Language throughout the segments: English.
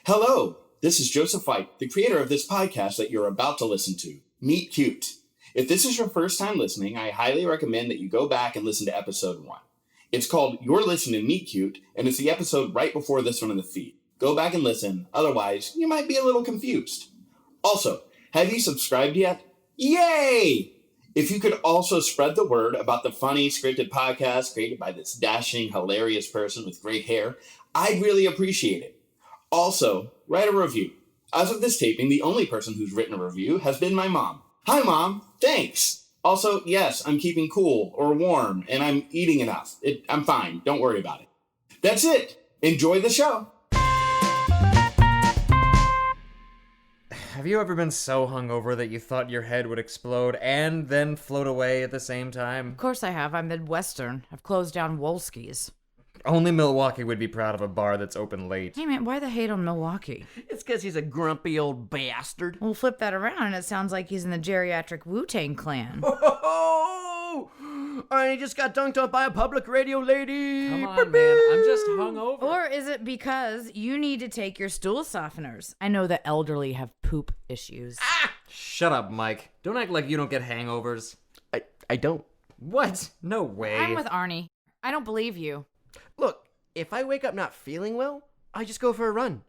Hello, this is Joseph White, the creator of this podcast that you're about to listen to, Meet Cute. If this is your first time listening, I highly recommend that you go back and listen to episode 1. It's called You're Listening to Meet Cute, and it's the episode right before this one in the feed. Go back and listen, otherwise you might be a little confused. Also, have you subscribed yet? Yay! If you could also spread the word about the funny, scripted podcast created by this dashing, hilarious person with great hair, I'd really appreciate it. Also, write a review. As of this taping, the only person who's written a review has been my mom. Hi, Mom. Thanks. Also, yes, I'm keeping cool or warm, and I'm eating enough. I'm fine. Don't worry about it. That's it. Enjoy the show. Have you ever been so hungover that you thought your head would explode and then float away at the same time? Of course I have. I'm Midwestern. I've closed down Wolski's. Only Milwaukee would be proud of a bar that's open late. Hey man, why the hate on Milwaukee? It's because he's a grumpy old bastard. We'll flip that around and it sounds like he's in the geriatric Wu-Tang Clan. Oh! Arnie just got dunked on by a public radio lady. Come on, man. I'm just hungover. Or is it because you need to take your stool softeners? I know the elderly have poop issues. Ah! Shut up, Mike. Don't act like you don't get hangovers. I don't. What? No way. I'm with Arnie. I don't believe you. Look, if I wake up not feeling well, I just go for a run.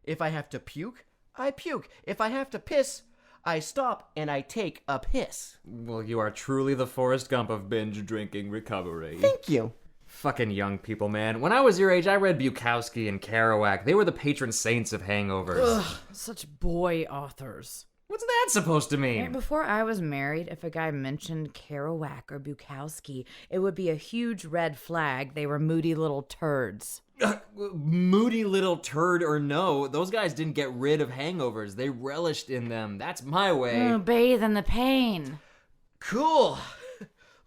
If I have to puke, I puke. If I have to piss, I stop and I take a piss. Well, you are truly the Forrest Gump of binge drinking recovery. Thank you. Fucking young people, man. When I was your age, I read Bukowski and Kerouac. They were the patron saints of hangovers. Ugh, such boy authors. What's that supposed to mean? Before I was married, if a guy mentioned Kerouac or Bukowski, it would be a huge red flag. They were moody little turds. Moody little turd or no, those guys didn't get rid of hangovers. They relished in them. That's my way. Bathe in the pain. Cool.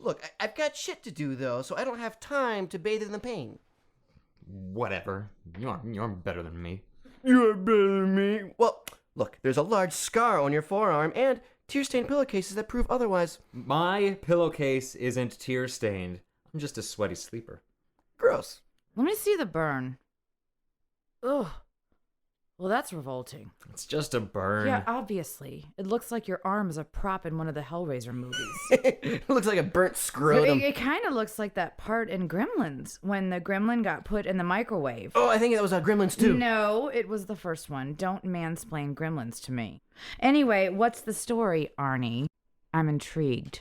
Look, I've got shit to do, though, so I don't have time to bathe in the pain. Whatever. You're better than me. You're better than me. Well, look, there's a large scar on your forearm and tear-stained pillowcases that prove otherwise. My pillowcase isn't tear-stained. I'm just a sweaty sleeper. Gross. Let me see the burn. Ugh. Well, that's revolting. It's just a burn. Yeah, obviously. It looks like your arm is a prop in one of the Hellraiser movies. It looks like a burnt scrotum. It kind of looks like that part in Gremlins, when the gremlin got put in the microwave. Oh, I think that was Gremlins 2. No, it was the first one. Don't mansplain Gremlins to me. Anyway, what's the story, Arnie? I'm intrigued.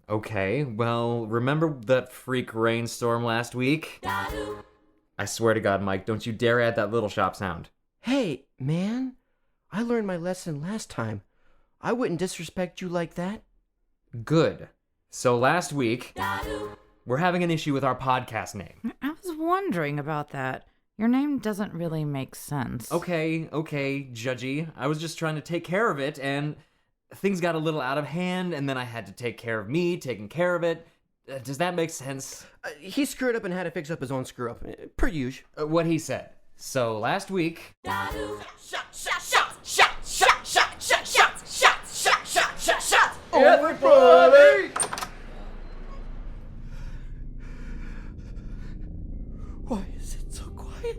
Okay, well, remember that freak rainstorm last week? I swear to God, Mike, don't you dare add that Little Shop sound. Hey, man, I learned my lesson last time. I wouldn't disrespect you like that. Good. So last week, we're having an issue with our podcast name. I was wondering about that. Your name doesn't really make sense. Okay, Judgy. I was just trying to take care of it, and things got a little out of hand, and then I had to take care of me taking care of it. Does that make sense? He screwed up and had to fix up his own screw-up. Per usual. What he said. So last week... Everybody! Why is it so quiet?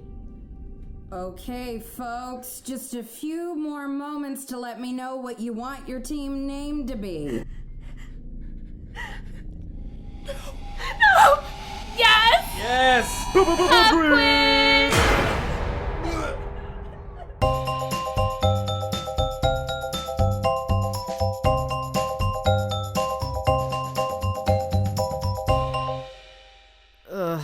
Okay, folks, just a few more moments to let me know what you want your team name to be. No! Yes! Yes! Pop quiz! Ugh,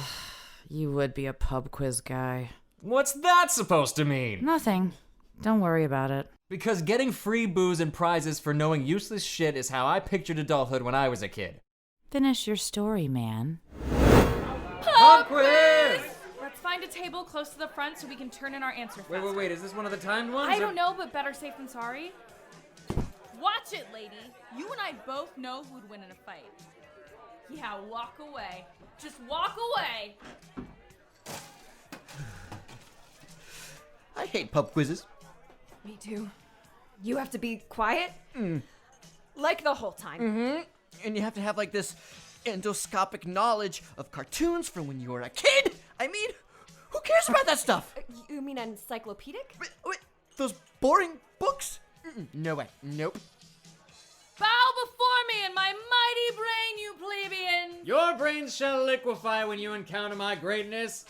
you would be a pub quiz guy. What's that supposed to mean? Nothing. Don't worry about it. Because getting free booze and prizes for knowing useless shit is how I pictured adulthood when I was a kid. Finish your story, man. Pub quiz! Let's find a table close to the front so we can turn in our answer faster. Wait, is this one of the timed ones? I don't know, but better safe than sorry. Watch it, lady. You and I both know who'd win in a fight. Yeah, walk away. Just walk away. I hate pub quizzes. Me too. You have to be quiet? Like the whole time. Mm-hmm. And you have to have this endoscopic knowledge of cartoons from when you were a kid. I mean, Who cares about that stuff? You mean encyclopedic? Wait, those boring books? No way. Nope. Bow before me in my mighty brain, you plebeian! Your brains shall liquefy when you encounter my greatness.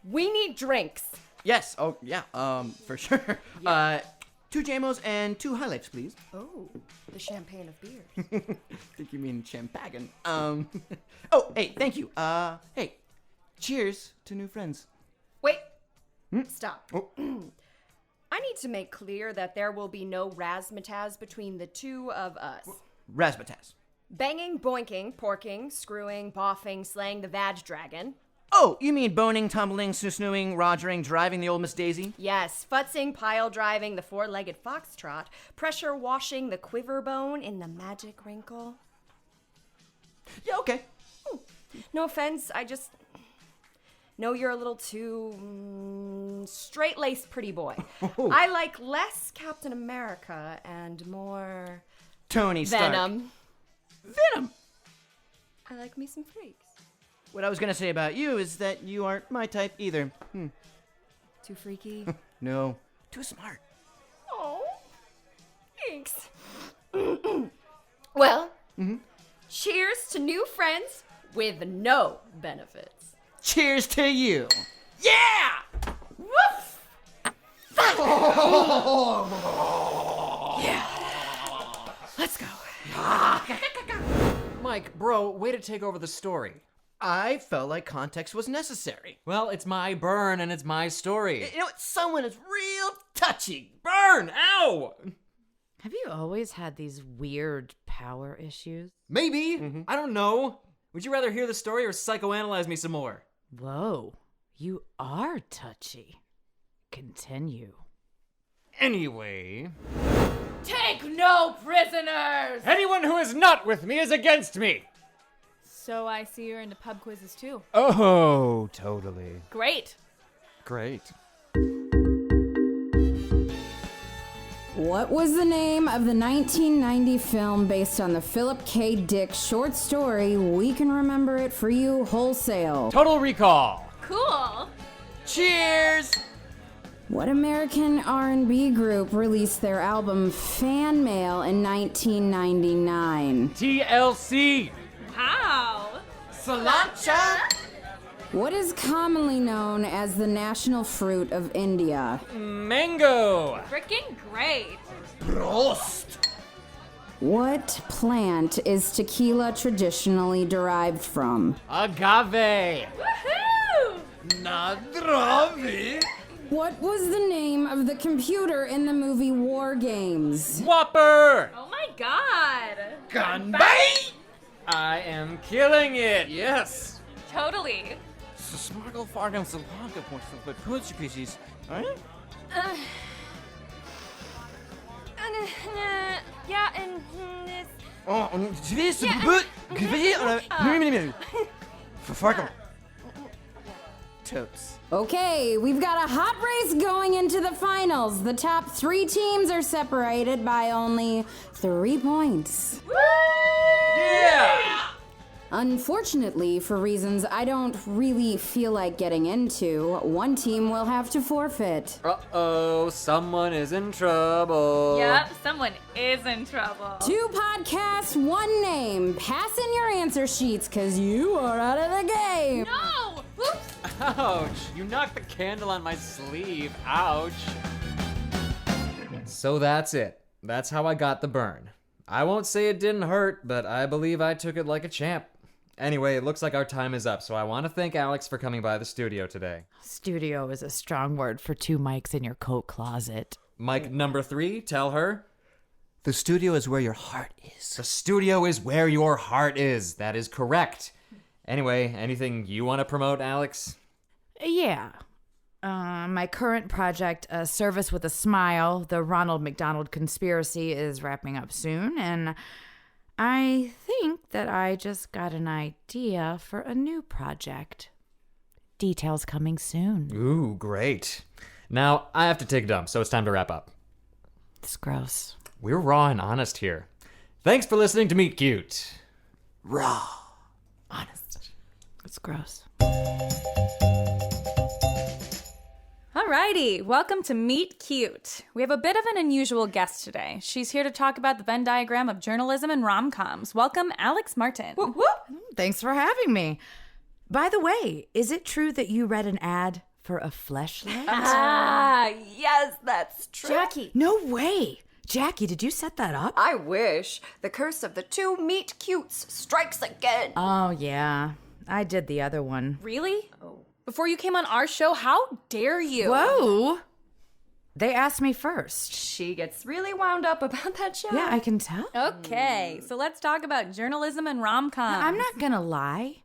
We need drinks. Yes. Oh, yeah. For sure. 2 JMOs and 2 highlights, please. Oh, the champagne of beer. Think you mean champagne. Oh, hey, thank you. Hey, cheers to new friends. Wait. Stop. I need to make clear that there will be no razzmatazz between the two of us. Razzmatazz. Banging, boinking, porking, screwing, boffing, slaying the vag dragon. Oh, you mean boning, tumbling, snoo-snooing, rogering, driving the old Miss Daisy? Yes, futzing, pile driving, the four-legged foxtrot, pressure washing, the quiver bone in the magic wrinkle. Yeah, okay. No offense, I just know you're a little too straight-laced pretty boy. I like less Captain America and more Tony Stark. Venom. Venom? I like me some freaks. What I was gonna say about you is that you aren't my type either. Too freaky? No. Too smart. Oh, thanks. Well, cheers to new friends with no benefits. Cheers to you. Yeah! Woof! Let's go. Mike, bro, way to take over the story. I felt like context was necessary. Well, it's my burn and it's my story. You know what? Someone is real touchy. Burn! Ow! Have you always had these weird power issues? Maybe. I don't know. Would you rather hear the story or psychoanalyze me some more? Whoa, you are touchy. Continue. Anyway, Take no prisoners! anyone who is not with me is against me. So I see you're into pub quizzes too. Oh, totally. Great. Great. What was the name of the 1990 film based on the Philip K. Dick short story We Can Remember It For You Wholesale? Total Recall. Cool. Cheers! What American R&B group released their album Fan Mail in 1999? TLC. Wow. Cilantro! What is commonly known as the national fruit of India? Mango. Freaking great. Prost! What plant is tequila traditionally derived from? Agave. Woohoo! Nadravi! What was the name of the computer in the movie War Games? Whopper. Oh my god. Ganbei! I am killing it. Yes. Totally. Smargle fargam salaka points for punch pieces. Yeah, and this. Oh, this but for fargam. Totes. Okay, we've got a hot race going into the finals. The top 3 teams are separated by only 3 points. Yeah. Unfortunately, for reasons I don't really feel like getting into, one team will have to forfeit. Uh-oh, someone is in trouble. Yep, someone is in trouble. 2 podcasts, 1 name. Pass in your answer sheets, cause you are out of the game. No! Oops. Ouch, you knocked the candle on my sleeve. Ouch. So that's it. That's how I got the burn. I won't say it didn't hurt, but I believe I took it like a champ. Anyway, it looks like our time is up, so I want to thank Alex for coming by the studio today. Studio is a strong word for 2 mics in your coat closet. Mic number 3, tell her. The studio is where your heart is. The studio is where your heart is. That is correct. Anyway, anything you want to promote, Alex? Yeah. My current project, A Service with a Smile, the Ronald McDonald Conspiracy, is wrapping up soon, and I think that I just got an idea for a new project. Details coming soon. Ooh, great. Now, I have to take a dump, so it's time to wrap up. It's gross. We're raw and honest here. Thanks for listening to Meet Cute. Raw. Honest. That's gross. Alrighty, welcome to Meet Cute. We have a bit of an unusual guest today. She's here to talk about the Venn diagram of journalism and rom-coms. Welcome, Alex Martin. Whoop, whoop. Thanks for having me. By the way, is it true that you read an ad for a fleshlight? Yes, that's true. Jackie. No way. Jackie, did you set that up? I wish. The curse of the two Meet Cutes strikes again. Oh, yeah. I did the other one. Really? Oh. Before you came on our show, how dare you? Whoa. They asked me first. She gets really wound up about that show. Yeah, I can tell. Okay, so let's talk about journalism and rom-coms. I'm not gonna lie.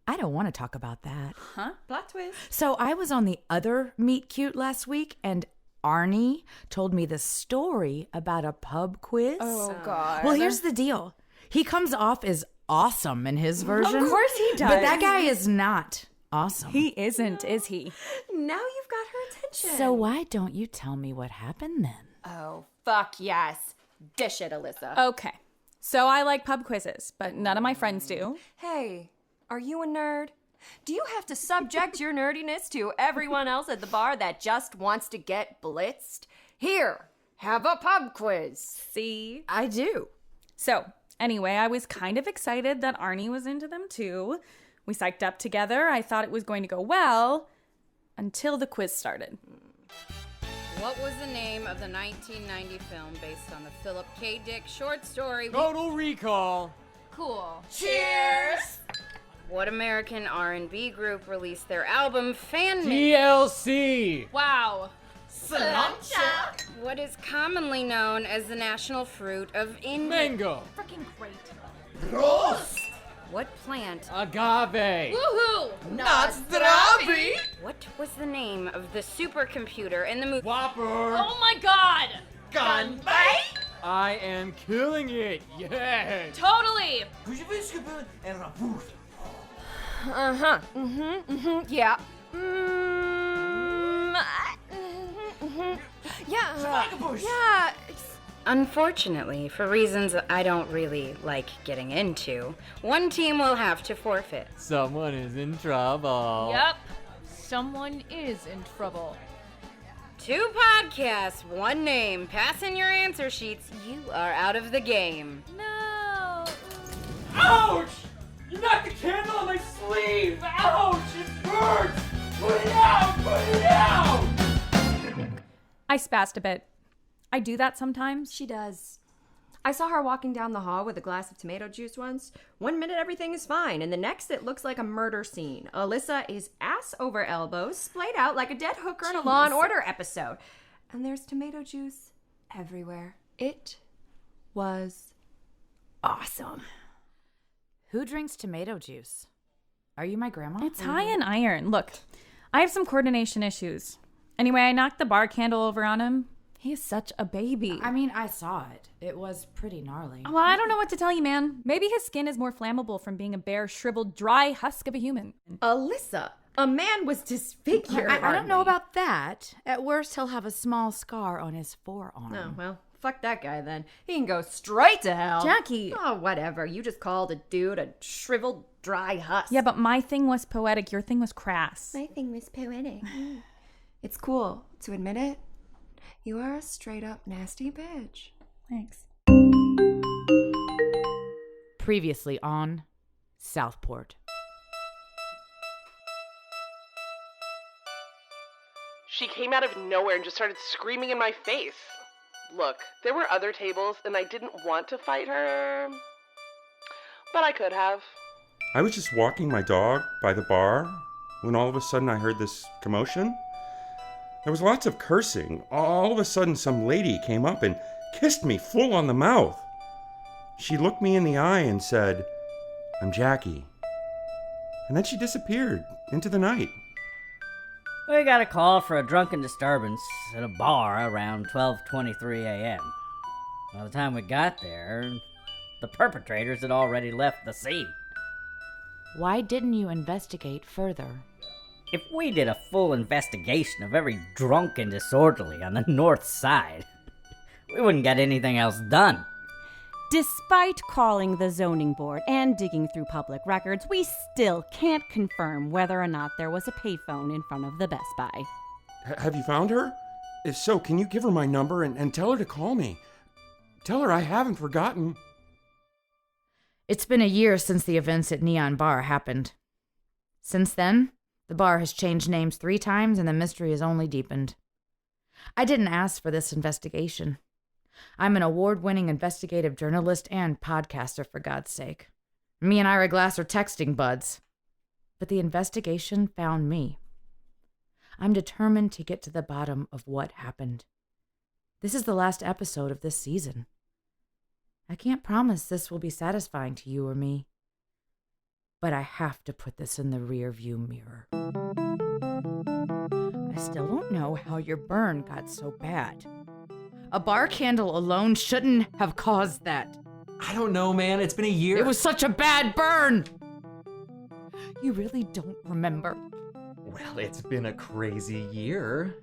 I don't want to talk about that. Huh? Plot twist. So I was on the other Meet Cute last week, and Arnie told me the story about a pub quiz. Oh, God. Well, here's the deal. He comes off as awesome in his version. Of course he does. But that guy is not awesome. He isn't, is he? Now you've got her attention. So why don't you tell me what happened then? Oh, fuck yes. Dish it, Alyssa. Okay, so I like pub quizzes, but none of my friends do. Hey, are you a nerd? Do you have to subject your nerdiness to everyone else at the bar that just wants to get blitzed? Here, have a pub quiz. See? I do. So, anyway, I was kind of excited that Arnie was into them too. We psyched up together. I thought it was going to go well until the quiz started. What was the name of the 1990 film based on the Philip K. Dick short story? Total Recall. Cool. Cheers! What American R&B group released their album Fan Mix? TLC. Wow. Cilantro. What is commonly known as the national fruit of India? Mango. Freaking great. What plant? Agave. Woohoo! Not strawberry. What was the name of the supercomputer in the movie? Whopper. Oh my god! Gunfight. I am killing it. Yes. Totally! Uh-huh. Yeah. Yeah. Unfortunately, for reasons I don't really like getting into, one team will have to forfeit. Someone is in trouble. Yep. Someone is in trouble. 2 podcasts, 1 name. Pass in your answer sheets. You are out of the game. No. Ouch! You knocked the candle on my sleeve! Ouch! It hurts! Put it out! Put it out! I spazzed a bit. I do that sometimes. She does. I saw her walking down the hall with a glass of tomato juice once. 1 minute everything is fine, and the next it looks like a murder scene. Alyssa is ass over elbows, splayed out like a dead hooker in a Law and Order episode. And there's tomato juice everywhere. It was awesome. Who drinks tomato juice? Are you my grandma? It's high in iron. Look, I have some coordination issues. Anyway, I knocked the bar candle over on him. He is such a baby. I mean, I saw it. It was pretty gnarly. Well, I don't know what to tell you, man. Maybe his skin is more flammable from being a bare, shriveled, dry husk of a human. Alyssa, a man was disfigured. I don't know about that. At worst, he'll have a small scar on his forearm. Oh, well, fuck that guy then. He can go straight to hell. Jackie. Oh, whatever. You just called a dude a shriveled, dry husk. Yeah, but my thing was poetic. Your thing was crass. My thing was poetic. It's cool to admit it. You are a straight up nasty bitch. Thanks. Previously on Southport. She came out of nowhere and just started screaming in my face. Look, there were other tables and I didn't want to fight her, but I could have. I was just walking my dog by the bar when all of a sudden I heard this commotion. There was lots of cursing. All of a sudden some lady came up and kissed me full on the mouth. She looked me in the eye and said, "I'm Jackie." And then she disappeared into the night. We got a call for a drunken disturbance at a bar around 12:23 a.m. By the time we got there, the perpetrators had already left the scene. Why didn't you investigate further? If we did a full investigation of every drunk and disorderly on the north side, we wouldn't get anything else done. Despite calling the zoning board and digging through public records, we still can't confirm whether or not there was a payphone in front of the Best Buy. Have you found her? If so, can you give her my number and tell her to call me? Tell her I haven't forgotten. It's been a year since the events at Neon Bar happened. Since then, the bar has changed names 3 times and the mystery has only deepened. I didn't ask for this investigation. I'm an award-winning investigative journalist and podcaster, for God's sake. Me and Ira Glass are texting buds. But the investigation found me. I'm determined to get to the bottom of what happened. This is the last episode of this season. I can't promise this will be satisfying to you or me. But I have to put this in the rearview mirror. I still don't know how your burn got so bad. A bar candle alone shouldn't have caused that. I don't know, man. It's been a year. It was such a bad burn! You really don't remember? Well, it's been a crazy year.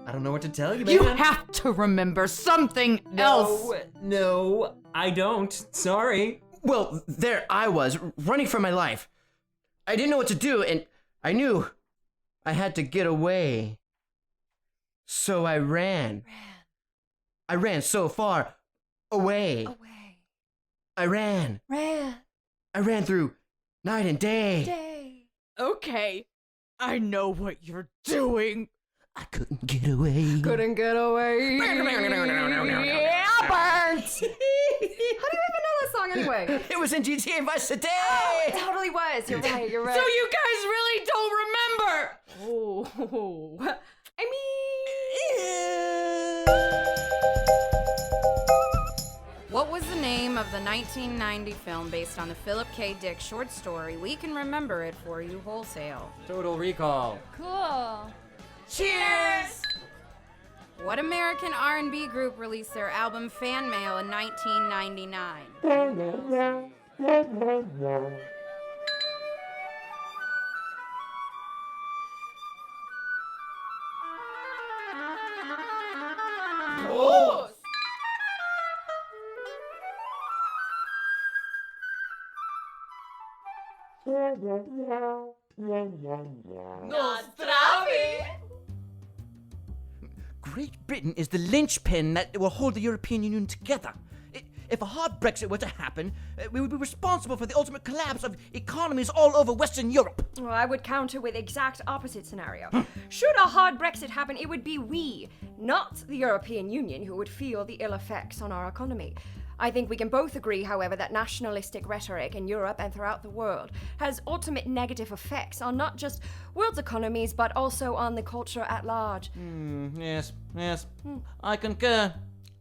I don't know what to tell you, man. You have to remember something else! No, I don't. Sorry. Well, there I was, running for my life. I didn't know what to do, and I knew I had to get away. So I ran. I ran so far away. I ran. I ran through night and day. Okay, I know what you're doing. I couldn't get away. Couldn't get away. Yeah, burnt. How do you even know that song anyway? It was in GTA Vice City. Oh, it totally was. You're right. You're right. So you guys really don't remember? Oh, I What was the name of the 1990 film based on the Philip K. Dick short story We Can Remember It For You Wholesale? Total Recall. Cool. Cheers! What American R&B group released their album Fan Mail in 1999? Oh. Great Britain is the linchpin that will hold the European Union together. If a hard Brexit were to happen, we would be responsible for the ultimate collapse of economies all over Western Europe. Well, I would counter with the exact opposite scenario. Should a hard Brexit happen, it would be we, not the European Union, who would feel the ill effects on our economy. I think we can both agree, however, that nationalistic rhetoric in Europe and throughout the world has ultimate negative effects on not just world's economies, but also on the culture at large. Yes. I concur.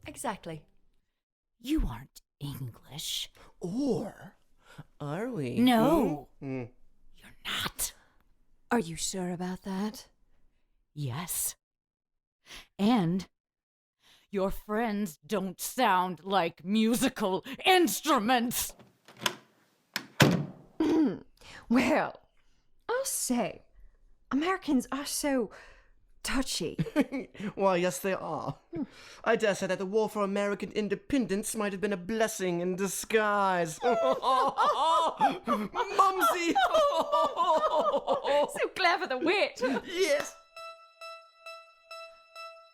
Exactly. You aren't English. Or are we? No. Mm. You're not. Are you sure about that? Yes. And your friends don't sound like musical instruments. Well, I'll say, Americans are so touchy. Why, yes, they are. I dare say that the war for American independence might have been a blessing in disguise. Mumsy! So clever, the wit. Yes.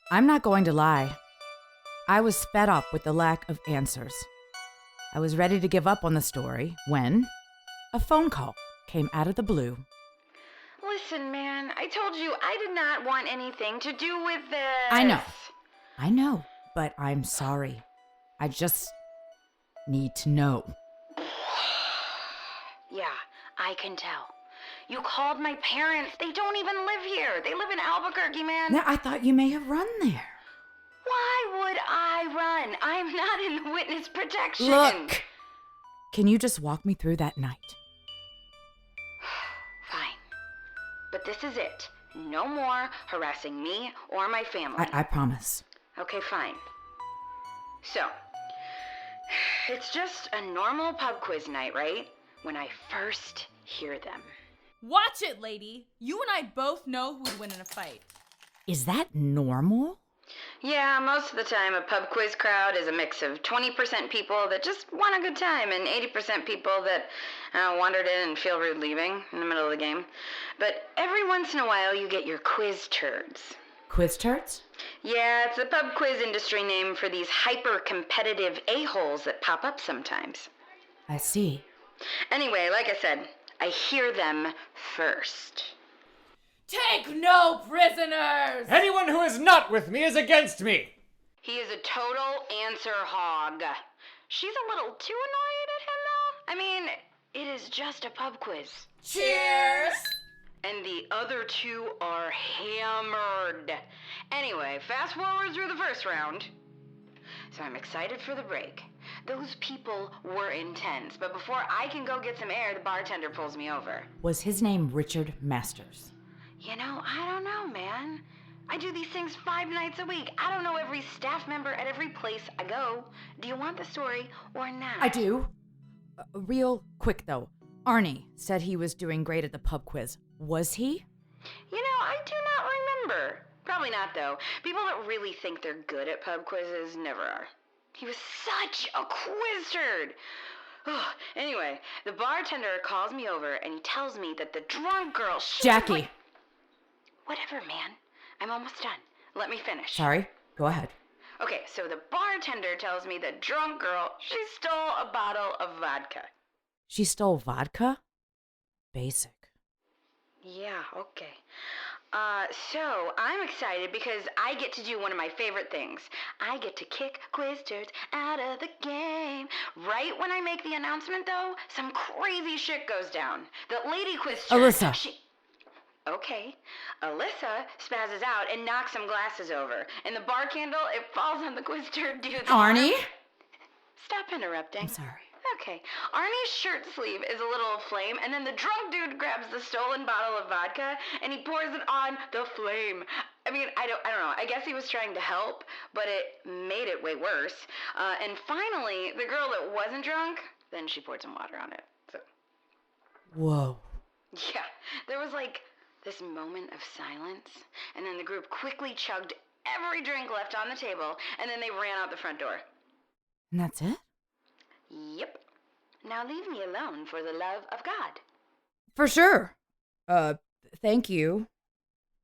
I'm not going to lie. I was fed up with the lack of answers. I was ready to give up on the story when a phone call came out of the blue. Listen, man, I told you I did not want anything to do with this. I know, but I'm sorry. I just need to know. Yeah, I can tell. You called my parents. They don't even live here. They live in Albuquerque, man. Now, I thought you may have run there. Why would I run? I'm not in the witness protection. Look, can you just walk me through that night? Fine. But this is it. No more harassing me or my family. I promise. Okay, fine. So, it's just a normal pub quiz night, right? When I first hear them. Watch it, lady. You and I both know who'd win in a fight. Is that normal? Yeah, most of the time a pub quiz crowd is a mix of 20% people that just want a good time and 80% people that wandered in and feel rude leaving in the middle of the game. But every once in a while you get your quiz turds. Quiz turds? Yeah, it's the pub quiz industry name for these hyper-competitive a-holes that pop up sometimes. I see. Anyway, like I said, I hear them first. Take no prisoners! Anyone who is not with me is against me! He is a total answer hog. She's a little too annoyed at him, though. I mean, it is just a pub quiz. Cheers! And the other two are hammered. Anyway, fast forward through the first round. So I'm excited for the break. Those people were intense, but before I can go get some air, the bartender pulls me over. Was his name Richard Masters? You know, I don't know, man. I do these things 5 nights a week. I don't know every staff member at every place I go. Do you want the story or not? I do. Real quick, though. Arnie said he was doing great at the pub quiz. Was he? You know, I do not remember. Probably not, though. People that really think they're good at pub quizzes never are. He was such a quiz turd. Anyway, the bartender calls me over and he tells me that the drunk girl... Jackie. Whatever, man. I'm almost done. Let me finish. Sorry. Go ahead. Okay, so the bartender tells me the drunk girl, she stole a bottle of vodka. She stole vodka? Basic. Yeah, okay. So I'm excited because I get to do one of my favorite things. I get to kick quiz turds out of the game. Right when I make the announcement, though, some crazy shit goes down. The lady quiz turd... Alyssa. Okay. Alyssa spazzes out and knocks some glasses over. And the bar candle, it falls on the quiz turd dude's Arnie? arm. Stop interrupting. I'm sorry. Okay. Arnie's shirt sleeve is a little aflame, and then the drunk dude grabs the stolen bottle of vodka, and he pours it on the flame. I mean, I don't know. I guess he was trying to help, but it made it way worse. And finally, the girl that wasn't drunk, then she poured some water on it. So. Whoa. Yeah. There was like this moment of silence, and then the group quickly chugged every drink left on the table, and then they ran out the front door. And that's it? Yep. Now leave me alone for the love of God. For sure. Thank you.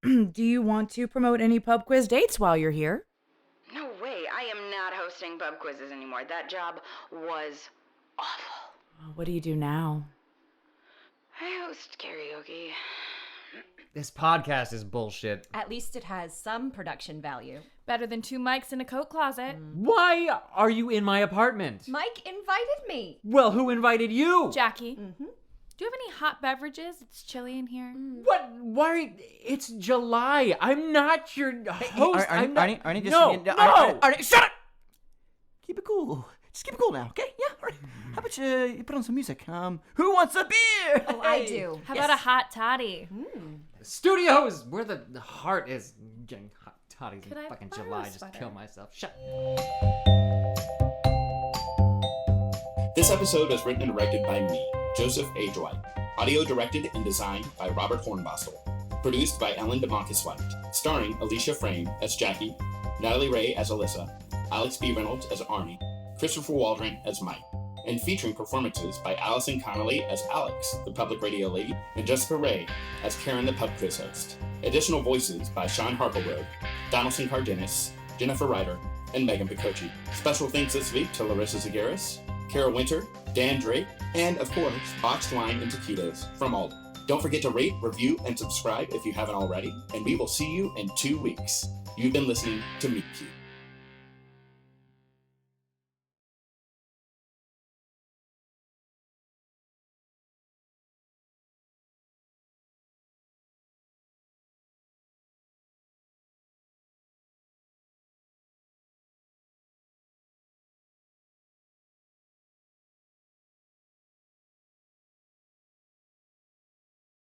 Do you want to promote any pub quiz dates while you're here? No way. I am not hosting pub quizzes anymore. That job was awful. What do you do now? I host karaoke. This podcast is bullshit. At least it has some production value. Better than 2 mics in a coat closet. Why are you in my apartment? Mike invited me. Well, who invited you? Jackie, do you have any hot beverages? It's chilly in here. What? Why? It's July. I'm not your host. Arnie, I'm not... Arnie, just... No, Arnie, shut up! Keep it cool. Just keep it cool now, okay? Yeah, all right. How about you put on some music? Who wants a beer? Oh, I do. How about a hot toddy? Studios, where the heart is. Getting hot toddies Could in I fucking borrow July. a Just sweater? kill myself. Shut. This episode was written and directed by me, Joseph A. Dwight. Audio directed and designed by Robert Hornbostle. Produced by Ellen Domonkos White. Starring Alicia Frame as Jackie, Natalie Rae as Alyssa, Alex B. Reynolds as Arnie, Christopher Waldron as Mike, and featuring performances by Alison Connelly as Alex, the public radio lady, and Jessica Rae as Karen, the pub quiz host. Additional voices by Sean Harklerode, Donaldson Cardenas, Jennifer Ryder, and Meagan Piccochi. Special thanks this week to Larissa Zageris, Cara Winter, Dan Drake, and of course, Boxed Wine and Taquitos from Alden. Don't forget to rate, review, and subscribe if you haven't already, and we will see you in 2 weeks. You've been listening to Meet Cute.